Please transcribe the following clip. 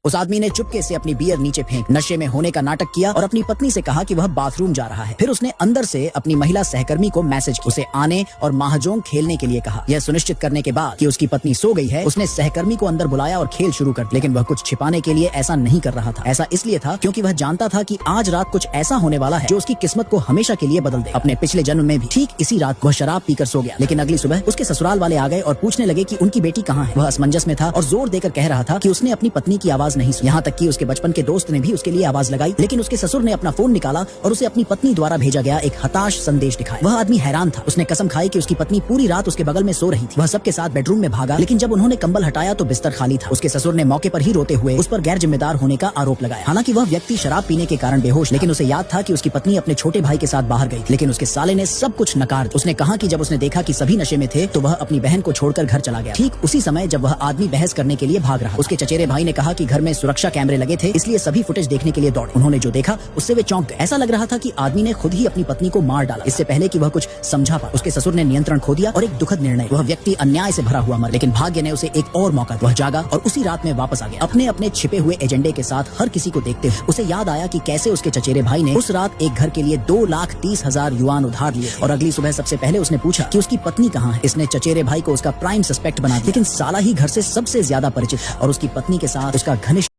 उस आदमी ने चुपके से अपनी बियर नीचे फेंक नशे में होने का नाटक किया और अपनी पत्नी से कहा कि वह बाथरूम जा रहा है। फिर उसने अंदर से अपनी महिला सहकर्मी को मैसेज किया, उसे आने और महाजोंग खेलने के लिए कहा। यह सुनिश्चित करने के बाद कि उसकी पत्नी सो गई है, उसने सहकर्मी को अंदर बुलाया और खेल शुरू कर। लेकिन वह कुछ छिपाने के लिए ऐसा नहीं कर रहा था। ऐसा इसलिए था क्योंकि वह जानता था कि आज रात कुछ ऐसा होने वाला है जो उसकी किस्मत को हमेशा के लिए बदल दे। अपने पिछले जन्म में भी ठीक इसी रात वह शराब पीकर सो गया। लेकिन अगली सुबह उसके ससुराल वाले आ गए और पूछने लगे कि उनकी बेटी कहाँ है। वह असमंजस में था और जोर देकर कह रहा था कि उसने अपनी पत्नी की आवाज नहीं सुनी। यहाँ तक कि उसके बचपन के दोस्त ने भी उसके लिए आवाज लगाई, लेकिन उसके ससुर ने अपना फोन निकाला और उसे अपनी पत्नी द्वारा भेजा गया एक हताश संदेश दिखाया। वह आदमी हैरान था। उसने कसम खाई कि उसकी पत्नी पूरी रात उसके बगल में सो रही थी। वह सबके साथ बेडरूम में भागा, लेकिन जब उन्होंने कंबल हटाया तो बिस्तर खाली था। उसके ससुर ने मौके पर ही रोते हुए उस पर गैर जिम्मेदार होने का आरोप लगाया। हालांकि वह व्यक्ति शराब पीने के कारण बेहोश, लेकिन उसे याद था कि उसकी पत्नी अपने छोटे भाई के साथ बाहर गई। लेकिन उसके साले ने सब कुछ नकार दिया। उसने कहा कि जब उसने देखा कि सभी नशे में थे तो वह अपनी बहन को छोड़कर घर चला गया। ठीक उसी समय जब वह आदमी बहस करने के लिए भाग रहा, उसके चचेरे भाई ने कहा कि घर में सुरक्षा कैमरे लगे थे, इसलिए सभी फुटेज देखने के लिए दौड़े। उन्होंने जो देखा उससे वे चौंक गए। ऐसा लग रहा था कि आदमी ने खुद ही अपनी पत्नी को मार डाला, इससे पहले कि वह कुछ समझा पाए। उसके ससुर ने नियंत्रण खो दिया और एक दुखद निर्णय, वह व्यक्ति अन्याय से भरा हुआ मर। लेकिन भाग्य ने उसे एक और मौका दिया। वह जागा और उसी रात में वापस आ गया अपने अपने छिपे हुए एजेंडे के साथ। हर किसी को देखते हुए उसे याद आया कि कैसे उसके चचेरे भाई ने उस रात एक घर के लिए 2,30,000 युआन उधार लिए और अगली सुबह सबसे पहले उसने पूछा कि उसकी पत्नी कहाँ है। इसने चचेरे भाई को उसका प्राइम सस्पेक्ट बना दिया, लेकिन साला ही घर से सबसे ज्यादा परिचित और उसकी पत्नी के साथ उसका घनिष्ठ